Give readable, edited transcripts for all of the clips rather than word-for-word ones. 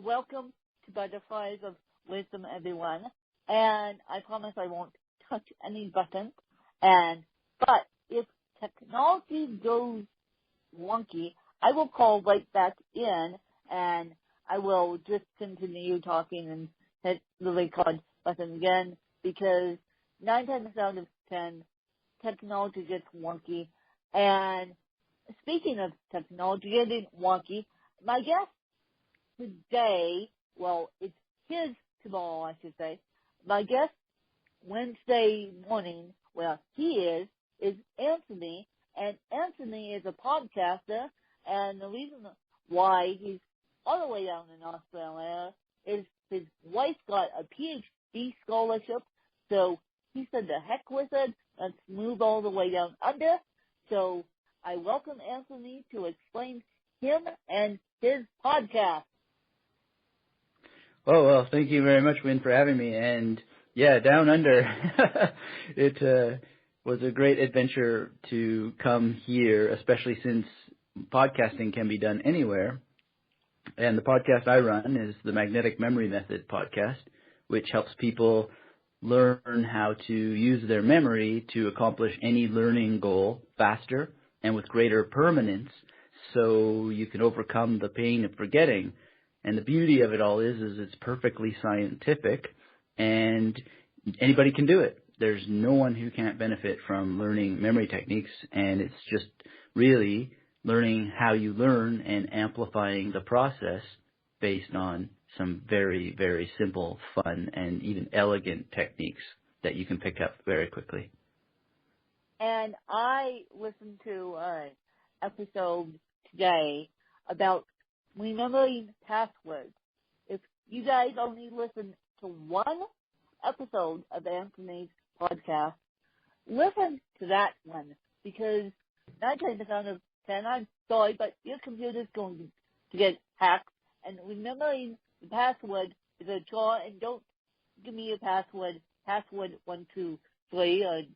welcome to Butterflies of Wisdom, everyone. And I promise I won't touch any buttons. But if technology goes wonky, I will call right back in, and I will just continue talking and hit the record button again, because 9 times out of 10, technology gets wonky. And speaking of technology getting wonky, my guest today, well, it's his tomorrow, I should say. My guest Wednesday morning, well, he is Anthony, and Anthony is a podcaster, and the reason why he's all the way down in Australia is his wife got a PhD scholarship, so he said the heck with it, let's move all the way down under. So I welcome Anthony to explain him and his podcast. Oh, well, thank you very much, Wynn, for having me. And, yeah, down under, it was a great adventure to come here, especially since podcasting can be done anywhere. And the podcast I run is the Magnetic Memory Method podcast, which helps people learn how to use their memory to accomplish any learning goal faster and with greater permanence, so you can overcome the pain of forgetting. And the beauty of it all is it's perfectly scientific, and anybody can do it. There's no one who can't benefit from learning memory techniques, and it's just really learning how you learn and amplifying the process based on some very, very simple, fun, and even elegant techniques that you can pick up very quickly. And I listened to an episode today about remembering passwords. If you guys only listen to one episode of Anthony's podcast, listen to that one, because 9 times out of 10, I'm sorry, but your computer's going to get hacked, and remembering the password is a chore, and don't give me a password 123.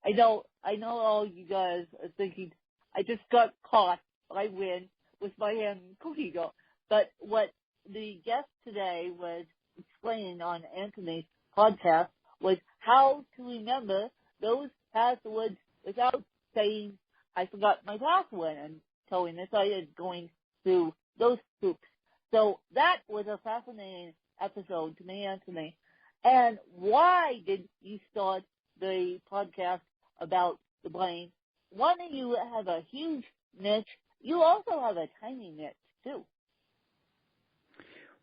I know all you guys are thinking, I just got caught, I win, with my hand in cookie dough. But what the guest today was explaining on Anthony's podcast was how to remember those passwords without saying, I forgot my password, and telling us I is going through those hoops. So that was a fascinating episode to me, Anthony. And why did you start the podcast about the brain? One of you have a huge niche. You also have a tiny niche, too.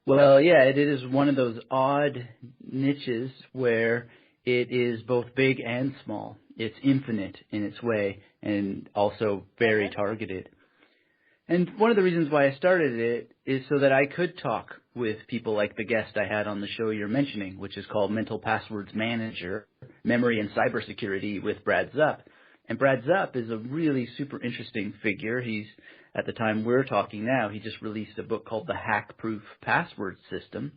Well, yeah, it is one of those odd niches where it is both big and small. It's infinite in its way and also very targeted. And one of the reasons why I started it is so that I could talk with people like the guest I had on the show you're mentioning, which is called Mental Passwords Manager, Memory and Cybersecurity with Brad Zupp. And Brad Zupp is a really super interesting figure. He's, at the time we're talking now, he just released a book called The Hack-Proof Password System.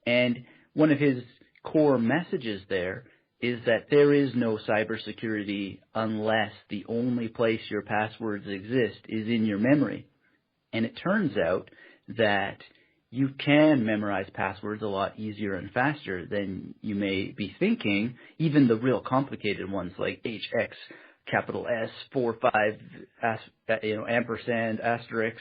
And one of his core messages there is that there is no cybersecurity unless the only place your passwords exist is in your memory. And it turns out that you can memorize passwords a lot easier and faster than you may be thinking, even the real complicated ones like HX, capital S, 4, 5, ampersand, asterisk,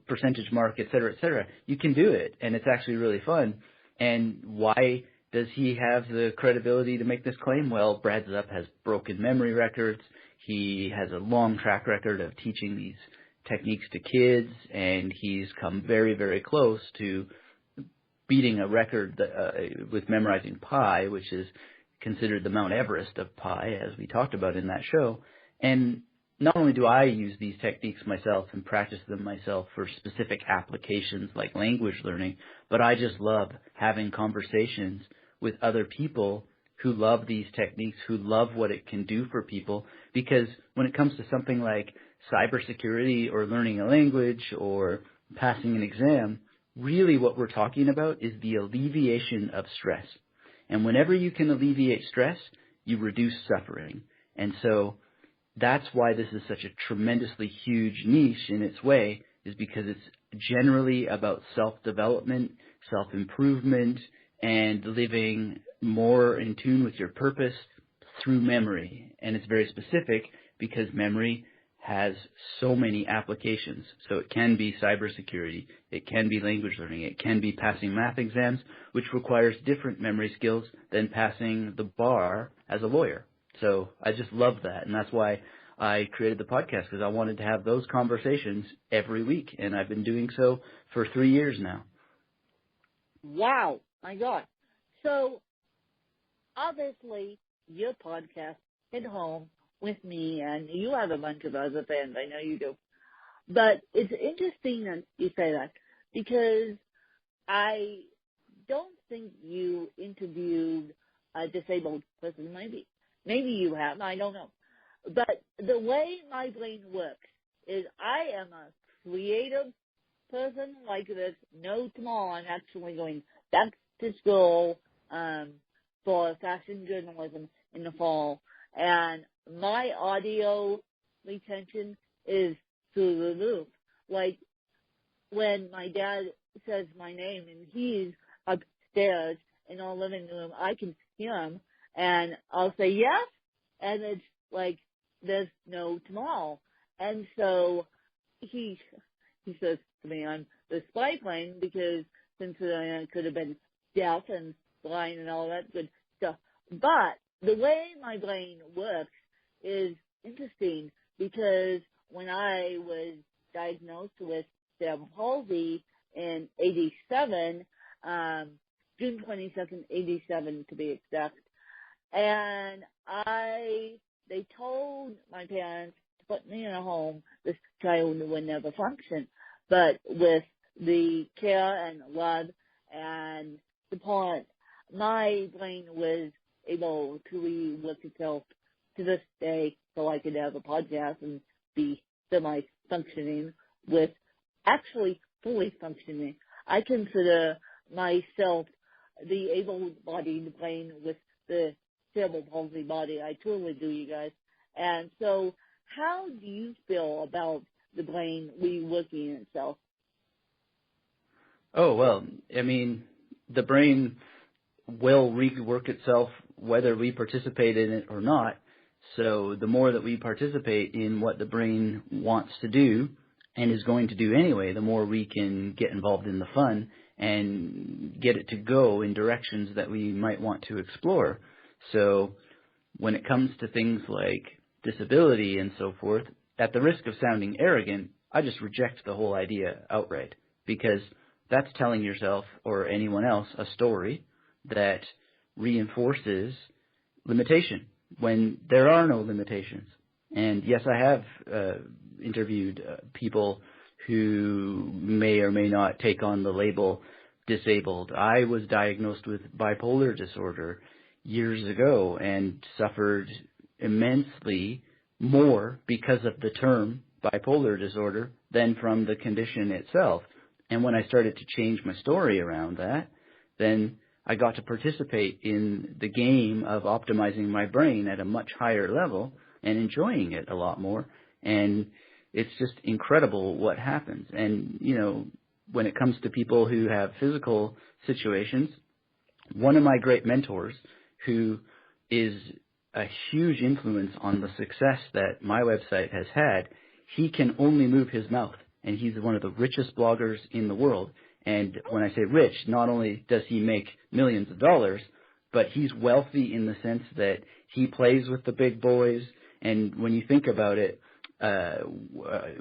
percentage mark, et cetera, you can do it, and it's actually really fun. And why does he have the credibility to make this claim? Well, Brad Zupp has broken memory records. He has a long track record of teaching these techniques to kids, and he's come very, very close to beating a record with memorizing pi, which is considered the Mount Everest of pi, as we talked about in that show. And not only do I use these techniques myself and practice them myself for specific applications like language learning, but I just love having conversations with other people who love these techniques, who love what it can do for people, because when it comes to something like cybersecurity or learning a language or passing an exam, really what we're talking about is the alleviation of stress. And whenever you can alleviate stress, you reduce suffering. And so that's why this is such a tremendously huge niche in its way, is because it's generally about self-development, self-improvement, and living more in tune with your purpose through memory. And it's very specific because memory has so many applications. So it can be cybersecurity, it can be language learning, it can be passing math exams, which requires different memory skills than passing the bar as a lawyer. So I just love that, and that's why I created the podcast, because I wanted to have those conversations every week, and I've been doing so for 3 years now. Wow, my God. So, obviously, your podcast hit home with me, and you have a bunch of other fans, I know you do. But it's interesting that you say that, because I don't think you interviewed a disabled person. Maybe you have, I don't know. But the way my brain works is I am a creative person like this. No tomorrow, I'm actually going back to school for fashion journalism in the fall. And my audio retention is through the roof. Like when my dad says my name and he's upstairs in our living room, I can hear him and I'll say yes, and it's like there's no tomorrow. And so he says to me, I'm the spy plane, because since I could have been deaf and blind and all that good stuff. But the way my brain works is interesting, because when I was diagnosed with cerebral palsy in 87, June 22nd, 87 to be exact, and they told my parents to put me in a home. This child would never function. But with the care and love and support, my brain was able to rework itself to this day, so I could have a podcast and be semi-functioning with actually fully functioning. I consider myself the able-bodied brain with the cerebral palsy body. I truly do, you guys. And so how do you feel about the brain reworking itself? Oh, well, I mean, the brain will rework itself whether we participate in it or not. So the more that we participate in what the brain wants to do and is going to do anyway, the more we can get involved in the fun and get it to go in directions that we might want to explore. So when it comes to things like disability and so forth, at the risk of sounding arrogant, I just reject the whole idea outright, because that's telling yourself or anyone else a story that reinforces limitation when there are no limitations. And yes, I have interviewed people who may or may not take on the label disabled. I was diagnosed with bipolar disorder years ago and suffered immensely more because of the term bipolar disorder than from the condition itself. And when I started to change my story around that, then I got to participate in the game of optimizing my brain at a much higher level and enjoying it a lot more. And it's just incredible what happens. And, you know, when it comes to people who have physical situations, one of my great mentors, who is a huge influence on the success that my website has had, he can only move his mouth. And he's one of the richest bloggers in the world. And when I say rich, not only does he make millions of dollars, but he's wealthy in the sense that he plays with the big boys. And when you think about it,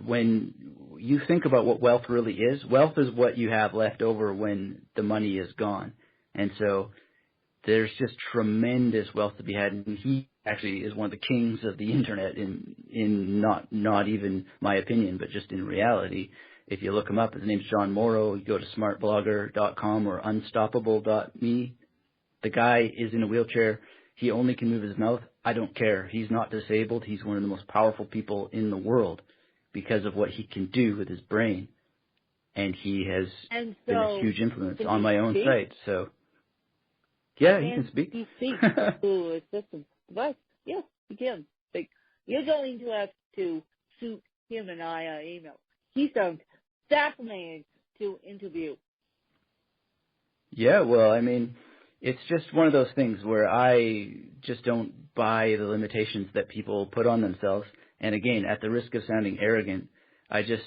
when you think about what wealth really is what you have left over when the money is gone. And so there's just tremendous wealth to be had. And he actually is one of the kings of the internet in not even my opinion, but just in reality. If you look him up, his name's John Morrow. You go to smartblogger.com or unstoppable.me. The guy is in a wheelchair. He only can move his mouth. I don't care. He's not disabled. He's one of the most powerful people in the world because of what he can do with his brain. And he has been a huge influence on my own site. So, yeah, he can speak. He speaks to a system device. Yes, he can. Like, you're going to have to shoot him and I an email. He sounds fascinating to interview. Yeah, well, I mean, it's just one of those things where I just don't buy the limitations that people put on themselves. And again, at the risk of sounding arrogant, I just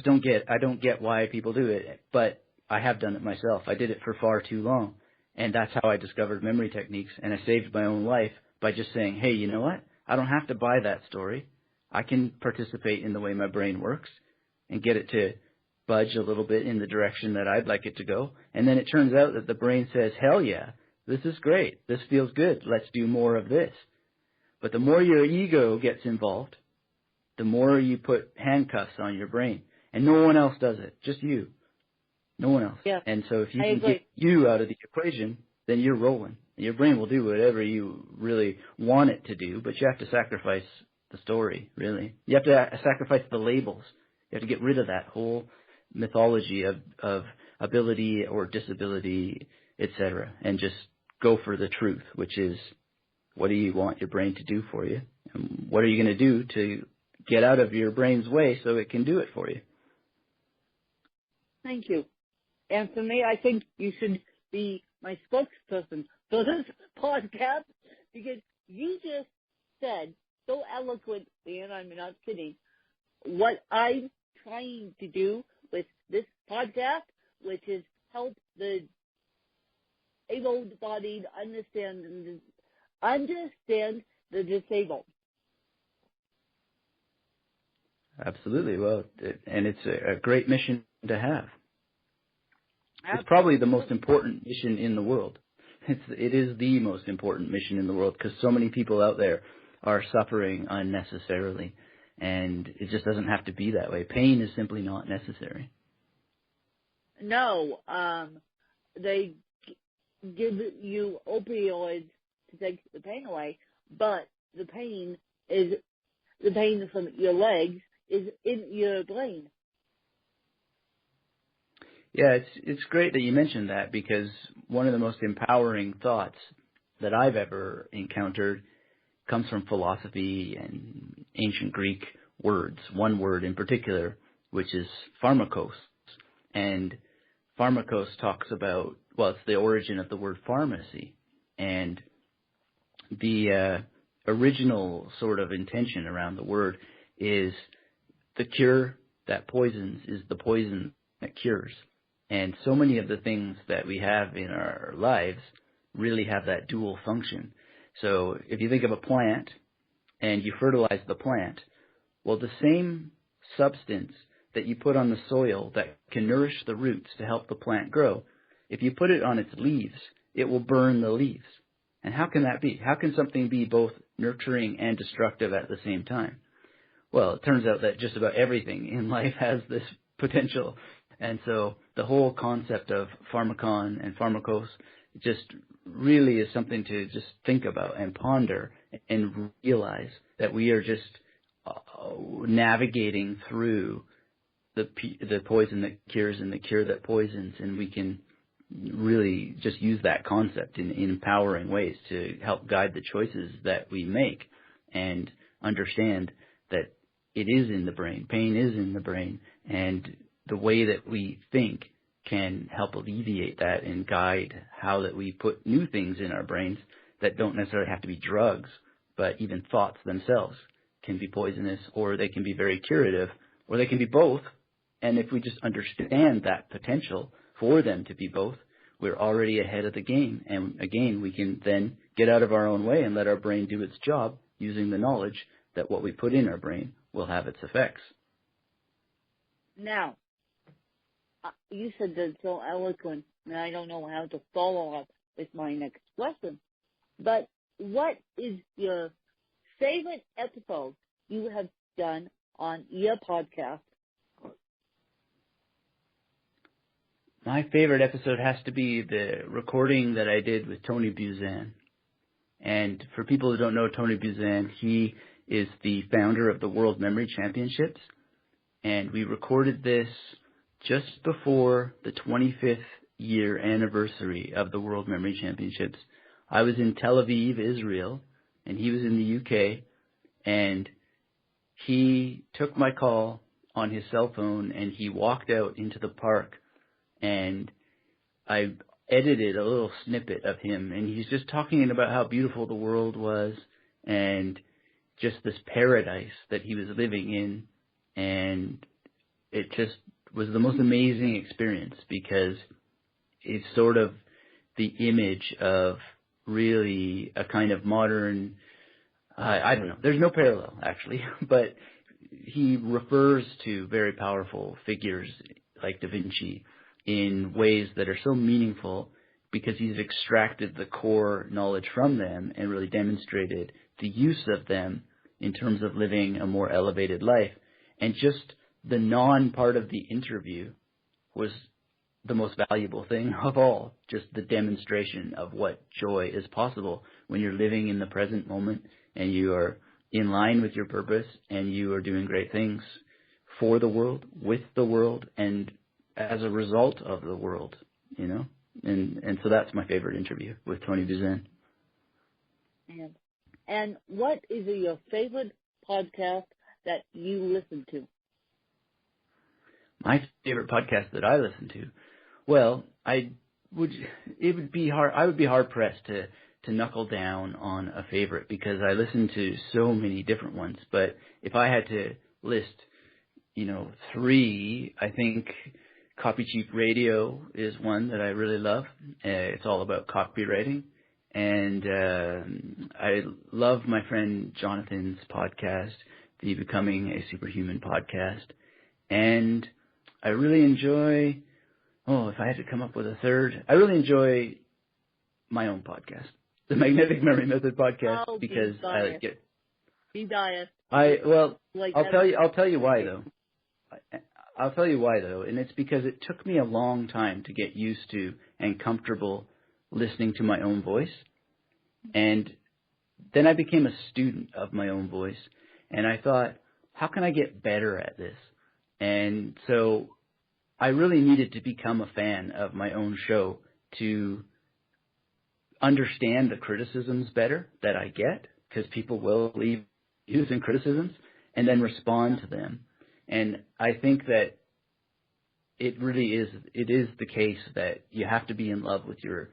don't get why people do it. But I have done it myself. I did it for far too long. And that's how I discovered memory techniques. And I saved my own life by just saying, hey, you know what? I don't have to buy that story. I can participate in the way my brain works and get it to budge a little bit in the direction that I'd like it to go. And then it turns out that the brain says, hell yeah, this is great. This feels good. Let's do more of this. But the more your ego gets involved, the more you put handcuffs on your brain. And no one else does it, just you. No one else. Yeah, and so if you can get you out of the equation, then you're rolling. And your brain will do whatever you really want it to do, but you have to sacrifice the story, really. You have to sacrifice the labels. You have to get rid of that whole mythology of ability or disability, etc., and just go for the truth, which is, what do you want your brain to do for you? And what are you going to do to get out of your brain's way so it can do it for you? Thank you. And for me, I think you should be my spokesperson for this podcast, because you just said so eloquently, and I'm not kidding, what I'm trying to do with this podcast, which is help the able-bodied understand the disabled. Absolutely. Well, and it's a great mission to have. It's probably the most important mission in the world. It is the most important mission in the world, because so many people out there are suffering unnecessarily, and it just doesn't have to be that way. Pain is simply not necessary. No, they give you opioids to take the pain away, but the pain from your legs is in your brain. Yeah, it's great that you mentioned that, because one of the most empowering thoughts that I've ever encountered comes from philosophy and ancient Greek words. One word in particular, which is pharmakos. And pharmakos talks about, well, it's the origin of the word pharmacy. And the original sort of intention around the word is the cure that poisons is the poison that cures. And so many of the things that we have in our lives really have that dual function. So if you think of a plant and you fertilize the plant, well, the same substance that you put on the soil that can nourish the roots to help the plant grow, if you put it on its leaves, it will burn the leaves. And how can that be? How can something be both nurturing and destructive at the same time? Well, it turns out that just about everything in life has this potential. And so the whole concept of pharmakon and pharmakos just really is something to just think about and ponder and realize that we are just navigating through the poison that cures and the cure that poisons, and we can really just use that concept in empowering ways to help guide the choices that we make, and understand that it is in the brain. Pain is in the brain, and the way that we think can help alleviate that and guide how that we put new things in our brains that don't necessarily have to be drugs, but even thoughts themselves can be poisonous, or they can be very curative, or they can be both. And if we just understand that potential for them to be both, we're already ahead of the game. And again, we can then get out of our own way and let our brain do its job, using the knowledge that what we put in our brain will have its effects. Now, you said that so eloquent, and I don't know how to follow up with my next question. But what is your favorite episode you have done on your podcast? My favorite episode has to be the recording that I did with Tony Buzan. And for people who don't know Tony Buzan, he is the founder of the World Memory Championships. And we recorded this just before the 25th year anniversary of the World Memory Championships. I was in Tel Aviv, Israel, and he was in the UK. And he took my call on his cell phone, and he walked out into the park, and I edited a little snippet of him, and he's just talking about how beautiful the world was and just this paradise that he was living in, and it just was the most amazing experience because it's sort of the image of really a kind of modern, I don't know, there's no parallel actually, but he refers to very powerful figures like Da Vinci in ways that are so meaningful because he's extracted the core knowledge from them and really demonstrated the use of them in terms of living a more elevated life. And just the non-part of the interview was the most valuable thing of all, just the demonstration of what joy is possible when you're living in the present moment and you are in line with your purpose and you are doing great things for the world, with the world, and as a result of the world, you know? And so that's my favorite interview with Tony Buzan. And what is your favorite podcast that you listen to? My favorite podcast that I listen to? Well, I would be hard pressed to knuckle down on a favorite because I listen to so many different ones. But if I had to list, three, I think Copy Cheap Radio is one that I really love. It's all about copywriting. And I love my friend Jonathan's podcast, the Becoming a Superhuman podcast. And I really enjoy, if I had to come up with a third, I really enjoy my own podcast, the Magnetic Memory Method podcast, because I get. Be biased. I'll tell you why though. I'll tell you why though, and it's because it took me a long time to get used to and comfortable listening to my own voice, and then I became a student of my own voice, and I thought, how can I get better at this? And so I really needed to become a fan of my own show to understand the criticisms better that I get, because people will leave views and criticisms, and then respond to them. And I think that it is the case that you have to be in love with your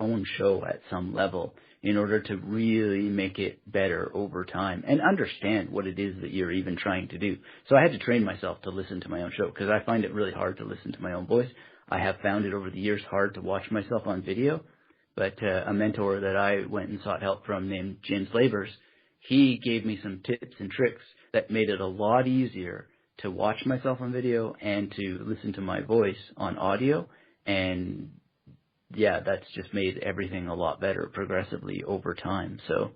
own show at some level in order to really make it better over time and understand what it is that you're even trying to do. So I had to train myself to listen to my own show because I find it really hard to listen to my own voice. I have found it over the years hard to watch myself on video, but a mentor that I went and sought help from named Jim Slavers, he gave me some tips and tricks that made it a lot easier to watch myself on video and to listen to my voice on audio. And yeah, that's just made everything a lot better progressively over time. So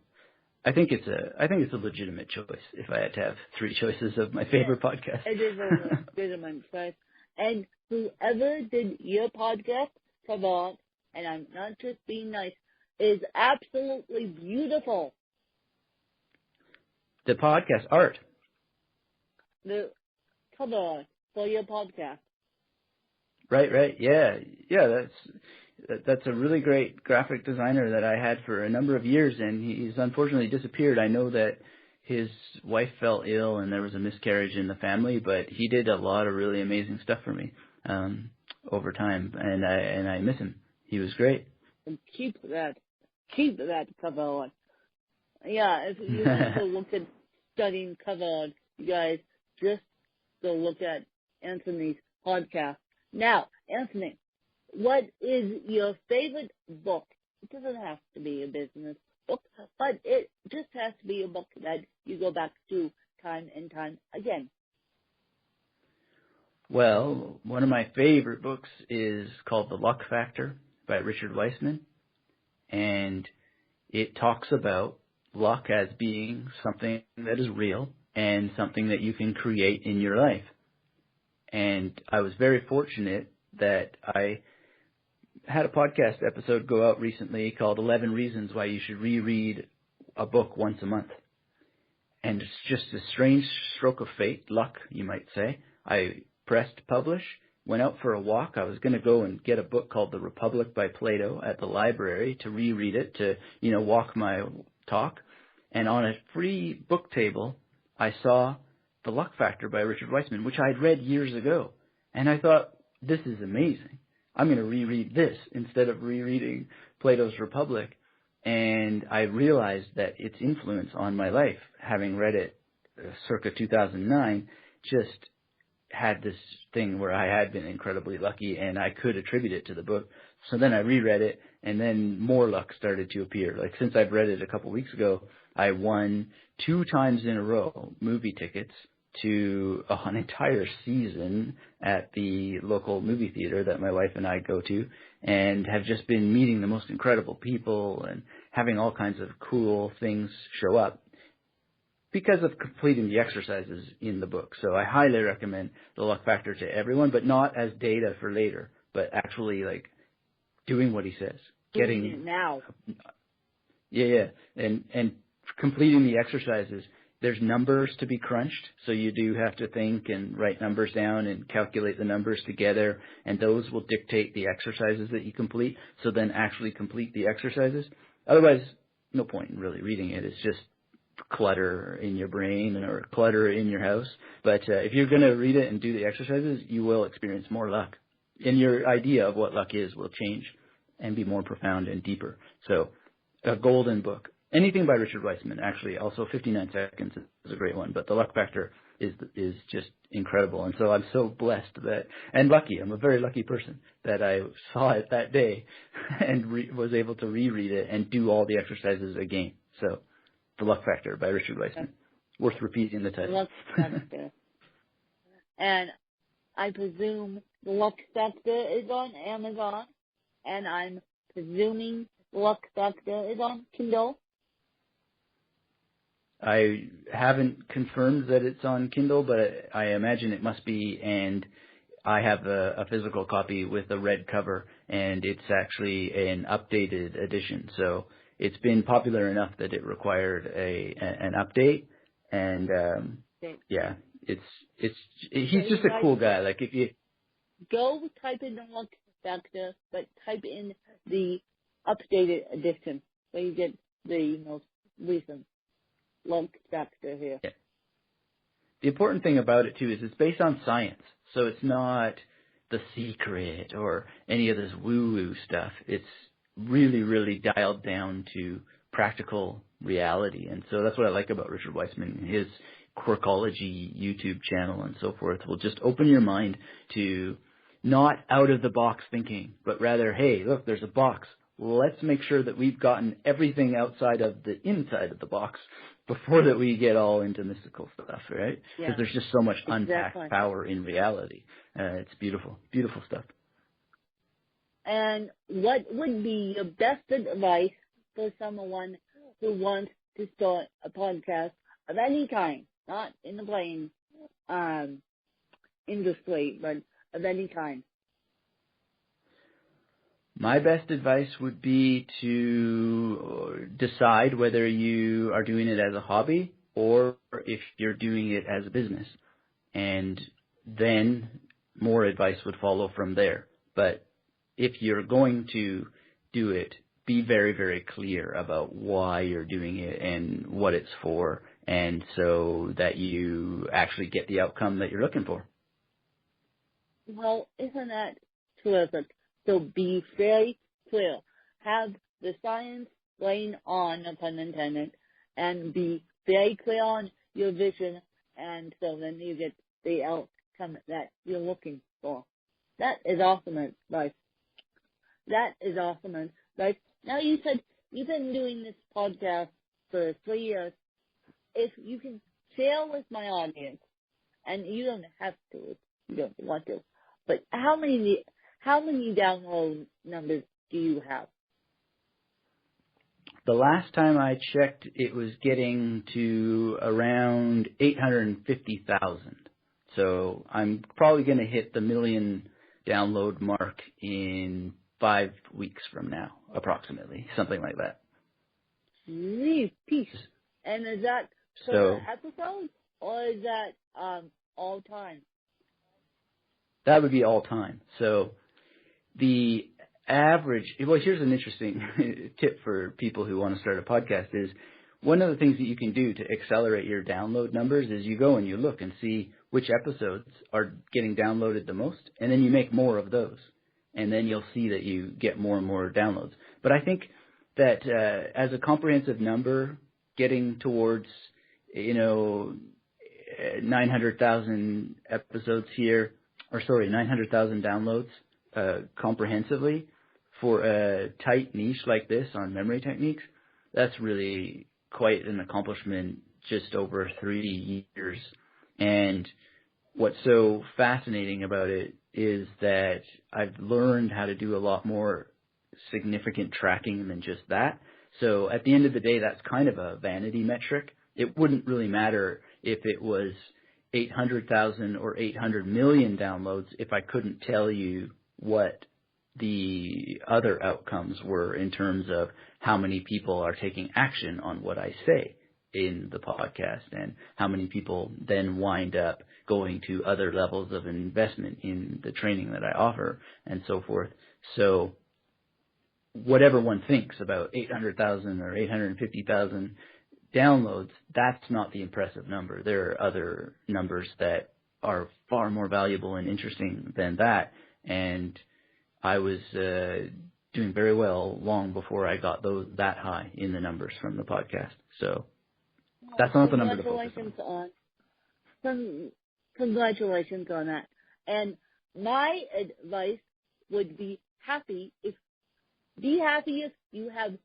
I think it's a legitimate choice if I had to have three choices of my favorite podcast. It is a legitimate choice. And whoever did your podcast, come on, and I'm not just being nice, is absolutely beautiful. The podcast art. The cover for your podcast. Right. Yeah. That's a really great graphic designer that I had for a number of years, and he's unfortunately disappeared. I know that his wife fell ill and there was a miscarriage in the family, but he did a lot of really amazing stuff for me over time, and I miss him. He was great. And keep that cover on. Yeah, if you want to look at studying cover art, you guys just go look at Anthony's podcast. Now, Anthony, what is your favorite book? It doesn't have to be a business book, but it just has to be a book that you go back to time and time again. Well, one of my favorite books is called The Luck Factor by Richard Weissman, and it talks about luck as being something that is real and something that you can create in your life. And I was very fortunate that I had a podcast episode go out recently called 11 Reasons Why You Should Reread a Book Once a Month. And it's just a strange stroke of fate, luck, you might say. I pressed publish, went out for a walk. I was going to go and get a book called The Republic by Plato at the library to reread it, to, walk my talk. And on a free book table, I saw The Luck Factor by Richard Weissman, which I had read years ago. And I thought, this is amazing. I'm going to reread this instead of rereading Plato's Republic. And I realized that its influence on my life, having read it circa 2009, just had this thing where I had been incredibly lucky and I could attribute it to the book. So then I reread it, and then more luck started to appear. Like, since I'd read it a couple weeks ago, I won 2 times in a row movie tickets to an entire season at the local movie theater that my wife and I go to, and have just been meeting the most incredible people and having all kinds of cool things show up because of completing the exercises in the book. So I highly recommend The Luck Factor to everyone, but not as data for later, but actually like doing what he says. Doing it now. Yeah. And completing the exercises. There's numbers to be crunched, so you do have to think and write numbers down and calculate the numbers together, and those will dictate the exercises that you complete. So then actually complete the exercises. Otherwise, no point in really reading it. It's just clutter in your brain or clutter in your house. But if you're going to read it and do the exercises, you will experience more luck. And your idea of what luck is will change and be more profound and deeper. So a golden book. Anything by Richard Weissman, actually. Also, 59 Seconds is a great one. But The Luck Factor is just incredible. And so I'm so blessed that, and lucky, I'm a very lucky person that I saw it that day and was able to reread it and do all the exercises again. So The Luck Factor by Richard Weissman. Worth repeating the title. The Luck Factor. And I presume The Luck Factor is on Amazon, and I'm presuming The Luck Factor is on Kindle. I haven't confirmed that it's on Kindle, but I imagine it must be, and I have a physical copy with a red cover, and it's actually an updated edition. So it's been popular enough that it required an update, and yeah, he's just a cool guy. Like, if you go type in The Luck Factor, but type in the updated edition, so you get the most recent Luck Factor here. Yeah. The important thing about it too is it's based on science, so it's not The Secret or any of this woo-woo stuff. It's really, really dialed down to practical reality. And so that's what I like about Richard Weissman. His Quirkology YouTube channel and so forth will just open your mind to not out-of-the-box thinking, but rather, hey, look, there's a box. Let's make sure that we've gotten everything outside of the inside of the box before that we get all into mystical stuff, right? Because there's just so much unpacked power in reality. It's beautiful, beautiful stuff. And what would be your best advice for someone who wants to start a podcast of any kind, not in the playing industry, but of any kind? My best advice would be to decide whether you are doing it as a hobby or if you're doing it as a business. And then more advice would follow from there. But if you're going to do it, be very, very clear about why you're doing it and what it's for, and so that you actually get the outcome that you're looking for. Well, isn't that terrific? So be very clear. Have the science laying on, no pun intended, and be very clear on your vision, and so then you get the outcome that you're looking for. That is awesome advice. That is awesome advice. Now, you said you've been doing this podcast for 3 years. If you can share with my audience, and you don't have to if you don't want to, but how many download numbers do you have? The last time I checked, it was getting to around 850,000. So I'm probably going to hit the 1 million download mark in 5 weeks from now, approximately, something like that. Peace. And is that per episode, or is that all time? That would be all time. So the average, well, here's an interesting tip for people who want to start a podcast is one of the things that you can do to accelerate your download numbers is you go and you look and see which episodes are getting downloaded the most, and then you make more of those. And then you'll see that you get more and more downloads. But I think that as a comprehensive number, getting towards, 900,000 episodes here, 900,000 downloads comprehensively for a tight niche like this on memory techniques, that's really quite an accomplishment just over 3 years. And what's so fascinating about it is that I've learned how to do a lot more significant tracking than just that. So at the end of the day, that's kind of a vanity metric. It wouldn't really matter if it was 800,000 or 800 million downloads if I couldn't tell you what the other outcomes were in terms of how many people are taking action on what I say in the podcast and how many people then wind up going to other levels of investment in the training that I offer and so forth. So whatever one thinks about 800,000 or 850,000 downloads, that's not the impressive number. There are other numbers that are far more valuable and interesting than that. And I was doing very well long before I got that high in the numbers from the podcast. So that's not the number to focus on. Congratulations on that. And my advice would be happy if you have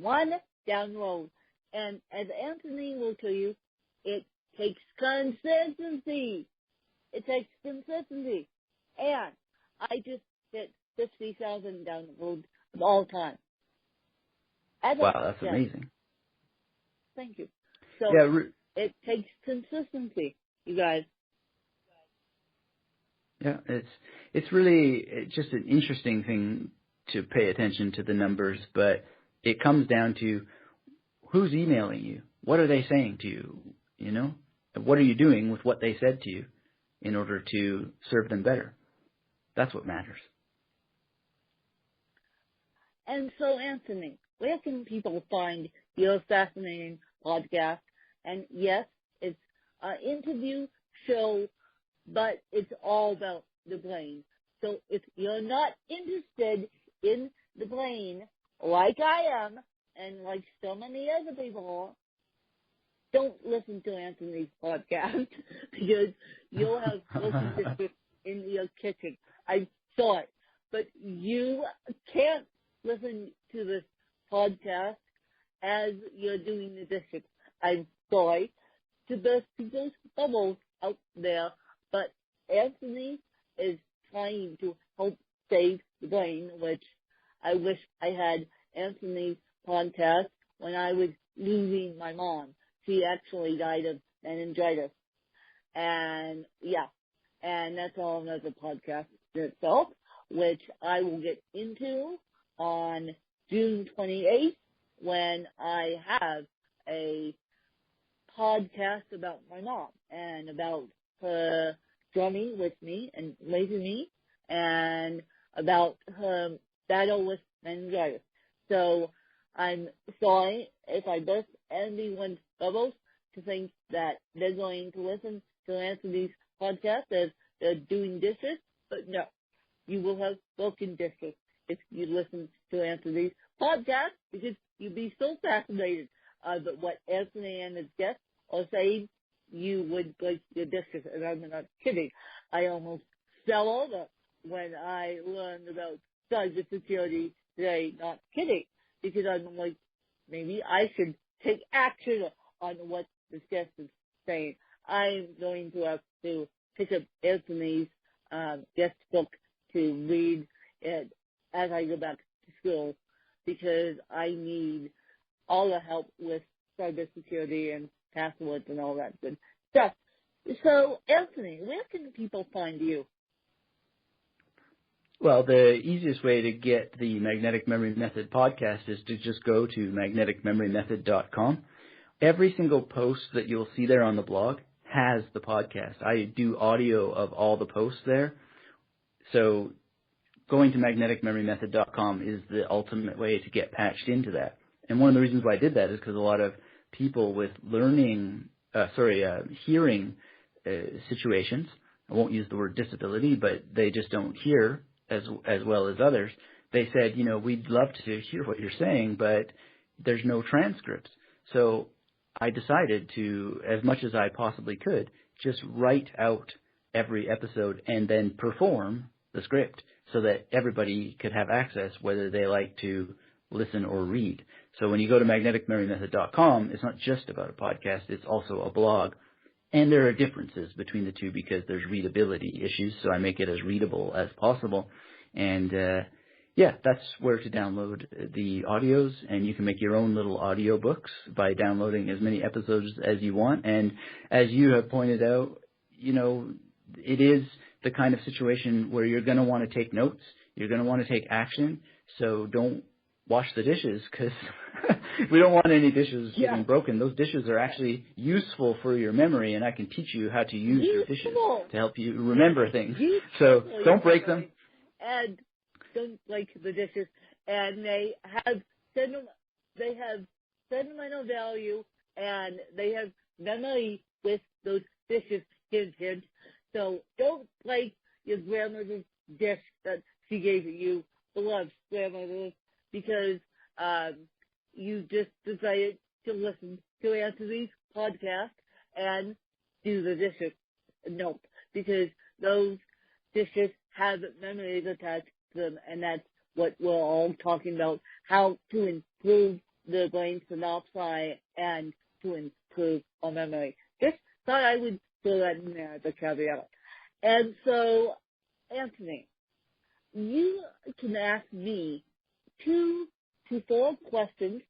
one download. And as Anthony will tell you, it takes consistency. And I just hit 50,000 downloads of all time. Wow, that's amazing. Thank you. So it takes consistency, you guys. Yeah, it's really just an interesting thing to pay attention to the numbers, but it comes down to who's emailing you. What are they saying to you? What are you doing with what they said to you in order to serve them better? That's what matters. And so, Anthony, where can people find your fascinating podcast? And yes, it's an interview show, but it's all about the brain. So if you're not interested in the brain, like I am, and like so many other people, don't listen to Anthony's podcast because you'll have smoking district in your kitchen. I saw it. But you can't listen to this podcast as you're doing the district. I'm sorry to burst people's bubbles out there, but Anthony is trying to help save the brain, which I wish I had Anthony's podcast when I was losing my mom. She actually died of meningitis. And that's all another podcast itself, which I will get into on June 28th when I have a podcast about my mom and about her drumming with me and raising me and about her battle with meningitis. So I'm sorry if I burst anyone's bubbles to think that they're going to listen to Anthony's podcast as they're doing dishes, but no, you will have broken dishes if you listen to Anthony's podcast because you'd be so fascinated but what Anthony and his guests are saying, you would break your dishes, and I'm not kidding. I almost fell over when I learned about cybersecurity today, not kidding, because I'm like, maybe I should take action on what this guest is saying. I'm going to have to pick up Anthony's guest book to read it as I go back to school because I need all the help with cybersecurity and passwords and all that good stuff. So, Anthony, where can people find you? Well, the easiest way to get the Magnetic Memory Method podcast is to just go to magneticmemorymethod.com. Every single post that you'll see there on the blog has the podcast. I do audio of all the posts there. So going to magneticmemorymethod.com is the ultimate way to get patched into that. And one of the reasons why I did that is because a lot of people with hearing situations. I won't use the word disability, but they just don't hear as well as others. They said, we'd love to hear what you're saying, but there's no transcripts. So I decided to, as much as I possibly could, just write out every episode and then perform the script so that everybody could have access, whether they like to listen or read. So when you go to magneticmemorymethod.com, it's not just about a podcast, it's also a blog. And there are differences between the two because there's readability issues, so I make it as readable as possible. And that's where to download the audios, and you can make your own little audio books by downloading as many episodes as you want. And as you have pointed out, it is the kind of situation where you're going to want to take notes, you're going to want to take action, so don't wash the dishes because we don't want any dishes getting broken. Those dishes are actually useful for your memory, and I can teach you how to use your dishes to help you remember things. So don't break them. And don't break the dishes. And they have sentimental value, and they have memory with those dishes. Hint, hint. So don't break your grandmother's dish that she gave you, beloved grandmother, because you just decided to listen to Anthony's podcast and do the dishes. Nope, because those dishes have memories attached to them, and that's what we're all talking about, how to improve the brain synapsi and to improve our memory. Just thought I would throw that in there as a caveat. And so, Anthony, you can ask me 2 to 4 questions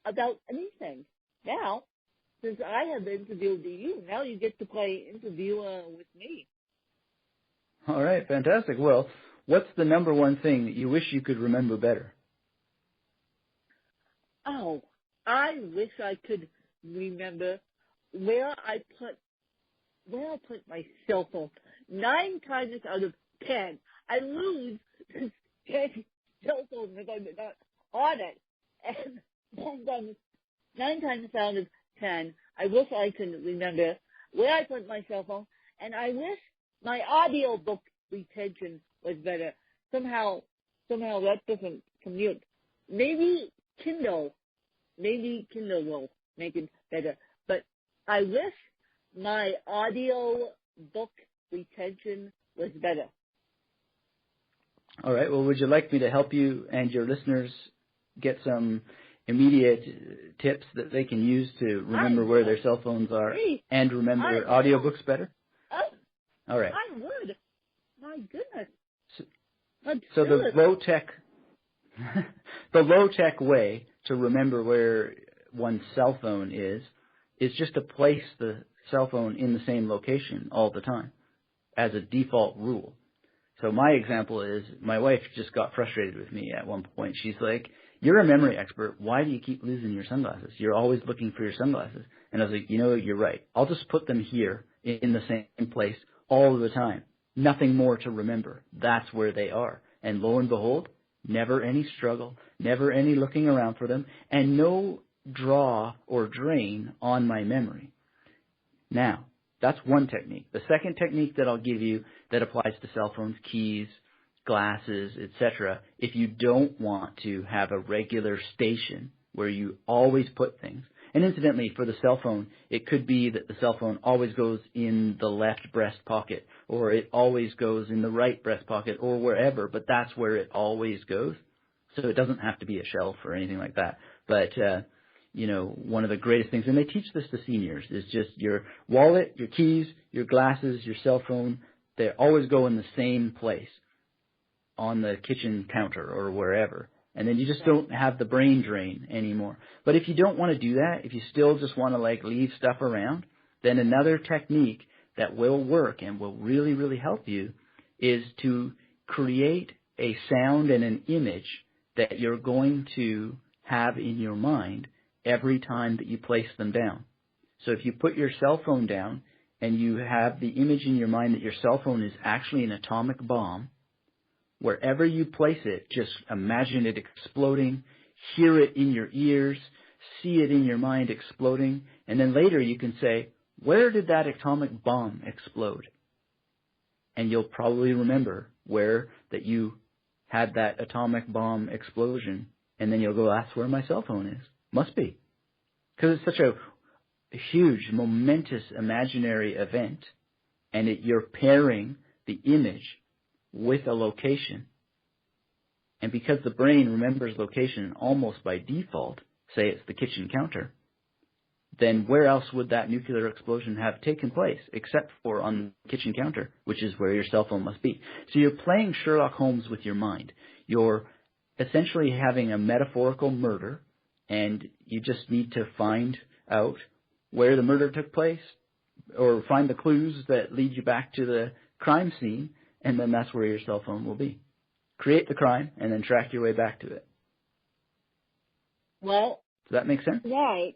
about anything. Now, since I have interviewed you, now you get to play interviewer with me. All right, fantastic. Well, what's the number one thing that you wish you could remember better? Oh, I wish I could remember where I put my cell phone. 9 times out of 10, I lose 10 cell phones if I'm not on it. And 9 times out of 10, I wish I could remember where I put my cell phone, and I wish my audio book retention was better. Somehow that doesn't commute. Maybe Kindle will make it better. But I wish my audio book retention was better. All right. Well, would you like me to help you and your listeners get some immediate tips that they can use to remember where their cell phones are and remember audiobooks better? All right. I would. My goodness. So the low tech way to remember where one's cell phone is just to place the cell phone in the same location all the time as a default rule. So my example is my wife just got frustrated with me at one point. She's like, "You're a memory expert. Why do you keep losing your sunglasses? You're always looking for your sunglasses." And I was like, you're right. I'll just put them here in the same place all the time. Nothing more to remember. That's where they are. And lo and behold, never any struggle, never any looking around for them, and no draw or drain on my memory. Now, that's one technique. The second technique that I'll give you that applies to cell phones, keys, glasses, etc., if you don't want to have a regular station where you always put things. And incidentally, for the cell phone, it could be that the cell phone always goes in the left breast pocket, or it always goes in the right breast pocket, or wherever, but that's where it always goes. So it doesn't have to be a shelf or anything like that. But, one of the greatest things, and they teach this to seniors, is just your wallet, your keys, your glasses, your cell phone, they always go in the same place on the kitchen counter or wherever. And then you just don't have the brain drain anymore. But if you don't want to do that, if you still just want to leave stuff around, then another technique that will work and will really, really help you is to create a sound and an image that you're going to have in your mind every time that you place them down. So if you put your cell phone down and you have the image in your mind that your cell phone is actually an atomic bomb, wherever you place it, just imagine it exploding, hear it in your ears, see it in your mind exploding, and then later you can say, where did that atomic bomb explode? And you'll probably remember where that you had that atomic bomb explosion, and then you'll go, that's where my cell phone is. Must be. Because it's such a huge, momentous, imaginary event, and you're pairing the image with a location. And because the brain remembers location almost by default, say it's the kitchen counter, then where else would that nuclear explosion have taken place except for on the kitchen counter, which is where your cell phone must be. So you're playing Sherlock Holmes with your mind. You're essentially having a metaphorical murder, and you just need to find out where the murder took place or find the clues that lead you back to the crime scene, and then that's where your cell phone will be. Create the crime and then track your way back to it. Well, does that make sense? Right.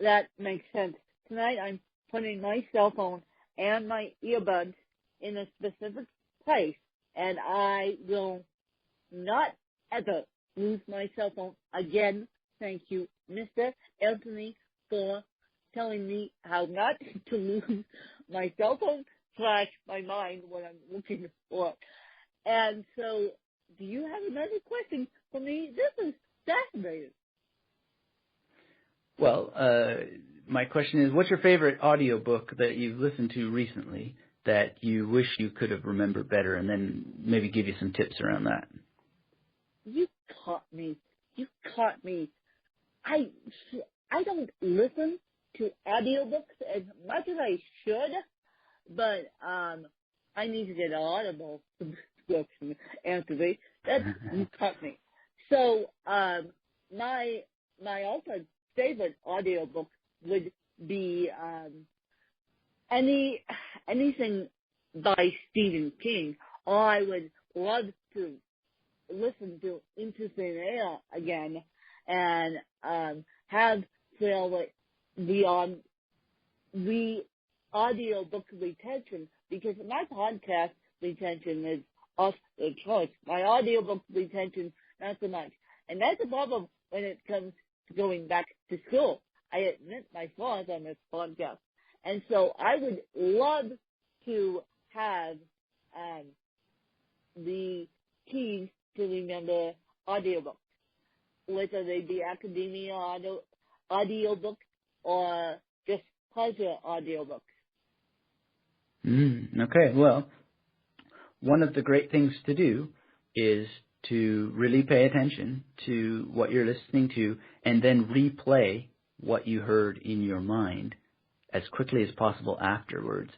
That makes sense. Tonight I'm putting my cell phone and my earbuds in a specific place, and I will not ever lose my cell phone again. Thank you, Mr. Anthony, for telling me how not to lose my cell phone / my mind when I'm looking for it. And so, do you have another question for me? This is fascinating. Well, my question is, what's your favorite audiobook that you've listened to recently that you wish you could have remembered better, and then maybe give you some tips around that? You caught me. I don't listen to audiobooks as much as I should, but I need to get an Audible subscription, Anthony. You caught me. So my also favorite audiobook would be anything by Stephen King. Or I would love to listen to Into Thin Air again and have the audiobook retention, because my podcast retention is off the charts. My audiobook retention, not so much. And that's a problem when it comes to going back to school. I admit my flaws on this podcast. And so I would love to have the keys to remember audiobooks, whether they be academia audiobooks or just pleasure audiobooks. Okay, well, one of the great things to do is to really pay attention to what you're listening to and then replay what you heard in your mind as quickly as possible afterwards.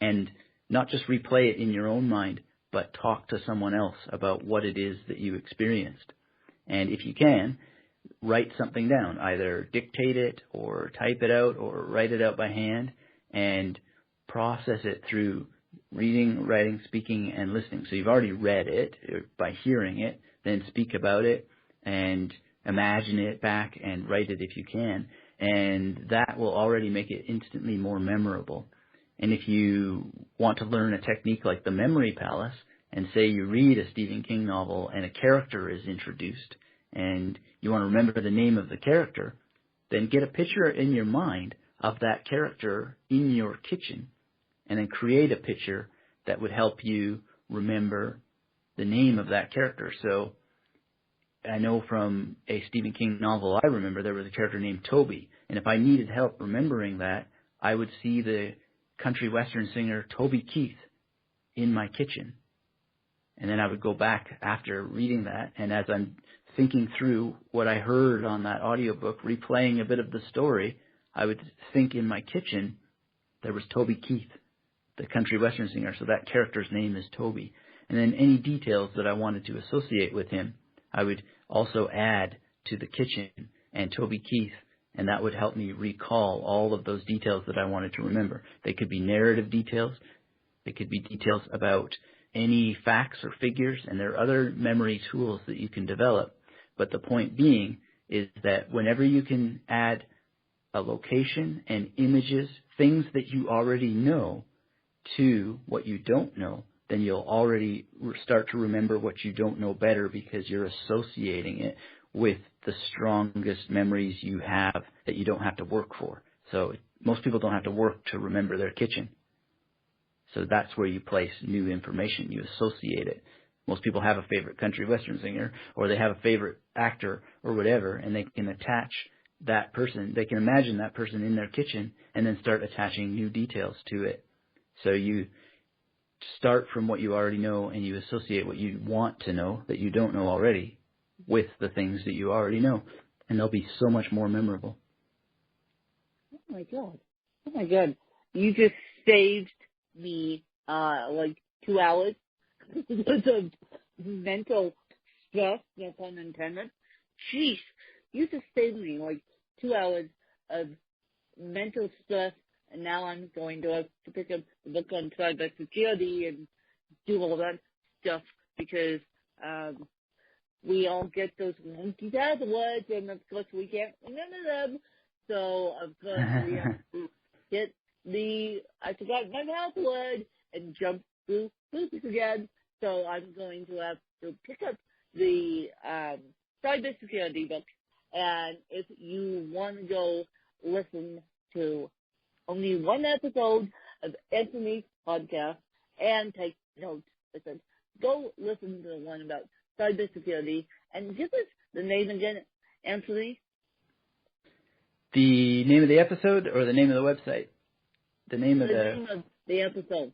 And not just replay it in your own mind, but talk to someone else about what it is that you experienced. And if you can, write something down, either dictate it or type it out or write it out by hand and process it through reading, writing, speaking, and listening. So you've already read it by hearing it, then speak about it and imagine it back and write it if you can. And that will already make it instantly more memorable. And if you want to learn a technique like the memory palace, and say you read a Stephen King novel and a character is introduced, and you want to remember the name of the character, then get a picture in your mind of that character in your kitchen, and then create a picture that would help you remember the name of that character. So I know from a Stephen King novel I remember there was a character named Toby, and if I needed help remembering that, I would see the country western singer Toby Keith in my kitchen. And then I would go back after reading that, and as I'm thinking through what I heard on that audiobook, replaying a bit of the story, I would think in my kitchen there was Toby Keith, the country western singer, so that character's name is Toby. And then any details that I wanted to associate with him, I would also add to the kitchen and Toby Keith, and that would help me recall all of those details that I wanted to remember. They could be narrative details. They could be details about any facts or figures, and there are other memory tools that you can develop. But the point being is that whenever you can add a location and images, things that you already know, to what you don't know, then you'll already start to remember what you don't know better because you're associating it with the strongest memories you have that you don't have to work for. So most people don't have to work to remember their kitchen. So that's where you place new information. You associate it. Most people have a favorite country western singer, or they have a favorite actor or whatever, and they can attach that person. They can imagine that person in their kitchen and then start attaching new details to it. So you start from what you already know and you associate what you want to know that you don't know already with the things that you already know, and they'll be so much more memorable. Oh my God. Oh my God. You just saved me, 2 hours worth of mental stress, no pun intended. Jeez. You just saved me 2 hours of mental stress, and now I'm going to have to pick up the book on cybersecurity and do all that stuff because, we all get those monkey passwords, and of course we can't remember them. So of course we have to get I forgot my password and jump through hoops again. So I'm going to have to pick up the cybersecurity book. And if you want to go listen to only one episode of Anthony's podcast and take notes, go listen to the one about cybersecurity, and give us the name again, Anthony. The name of the episode or the name of the website? The name of the episode.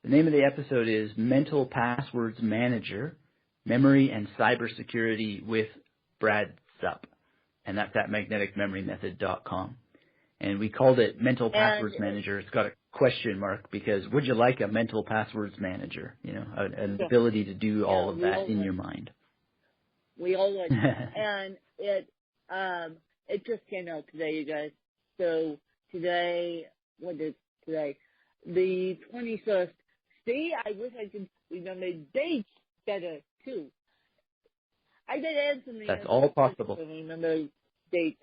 The name of the episode is Mental Passwords Manager, Memory and Cybersecurity with Brad Supp, and that's at magneticmemorymethod.com. And we called it Mental Passwords Manager. It's got a question mark because would you like a mental passwords manager? An ability to do all of that in your mind. We all would. And it just came out today, you guys. So today, what is today? The 21st. See, I wish I could remember dates better too. I bet Anthony. That's all possible. Remember dates.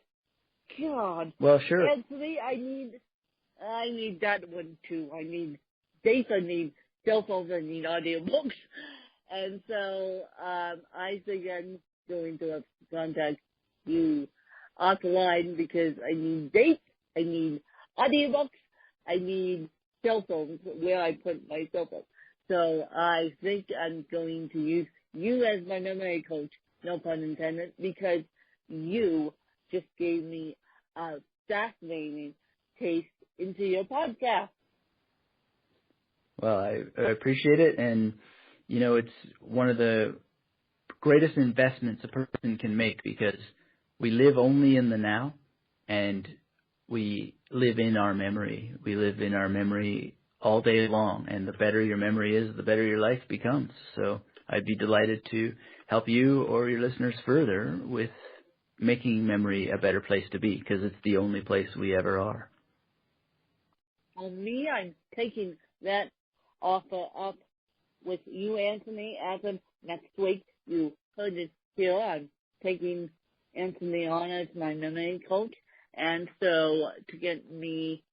God. Well, sure. Anthony, I need that one too. I need dates. I need cell phones. I need audiobooks. And so I think I'm going to have to contact you offline because I need dates. I need audiobooks. I need cell phones where I put my cell phone. So I think I'm going to use you as my memory coach, no pun intended, because you just gave me a fascinating taste into your podcast. Well, I appreciate it, and it's one of the greatest investments a person can make because we live only in the now, and we live in our memory. We live in our memory all day long, and the better your memory is, the better your life becomes. So I'd be delighted to help you or your listeners further with making memory a better place to be because it's the only place we ever are. For me, I'm taking that offer up with you, Anthony, as of next week. You heard it here. I'm taking Anthony on as my memory coach. And so to get me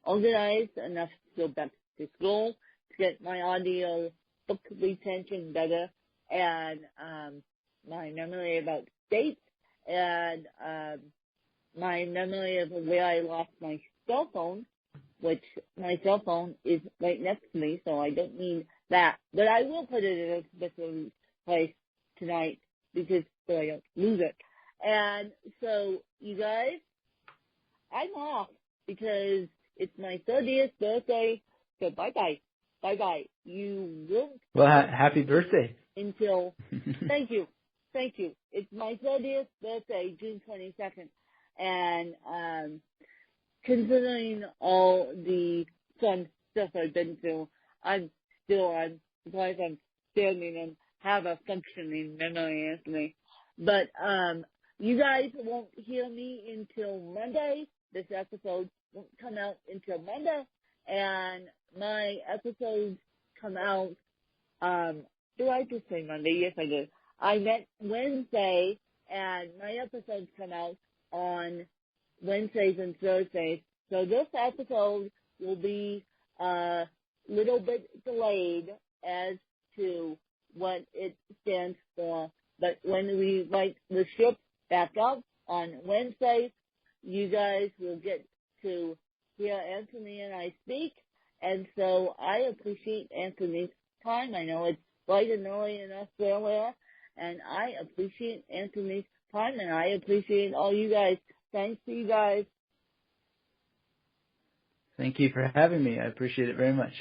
organized enough to go back to school, to get my audio book retention better, and my memory about dates, and my memory of where I lost my cell phone, which my cell phone is right next to me, so I don't need that. But I will put it in a special place tonight because so I don't lose it. And so, you guys, I'm off because it's my 30th birthday. So bye-bye. Bye-bye. You won't. Well, happy birthday. Until, thank you. Thank you. It's my 30th birthday, June 22nd. And considering all the fun stuff I've been through, I'm surprised I'm standing and have a functioning memory, Anthony. But you guys won't hear me until Monday. This episode won't come out until Monday. And my episodes come out, did I just say Monday? Yes, I did. I meant Wednesday, and my episodes come out on Wednesdays and Thursdays. So this episode will be a little bit delayed as to what it stands for, But when we light the ship back up on Wednesday, you guys will get to hear Anthony and I speak. And so I appreciate Anthony's time. I know it's bright and early in Australia, and I appreciate Anthony's time, and I appreciate all you guys. Thanks to you guys. Thank you for having me. I appreciate it very much.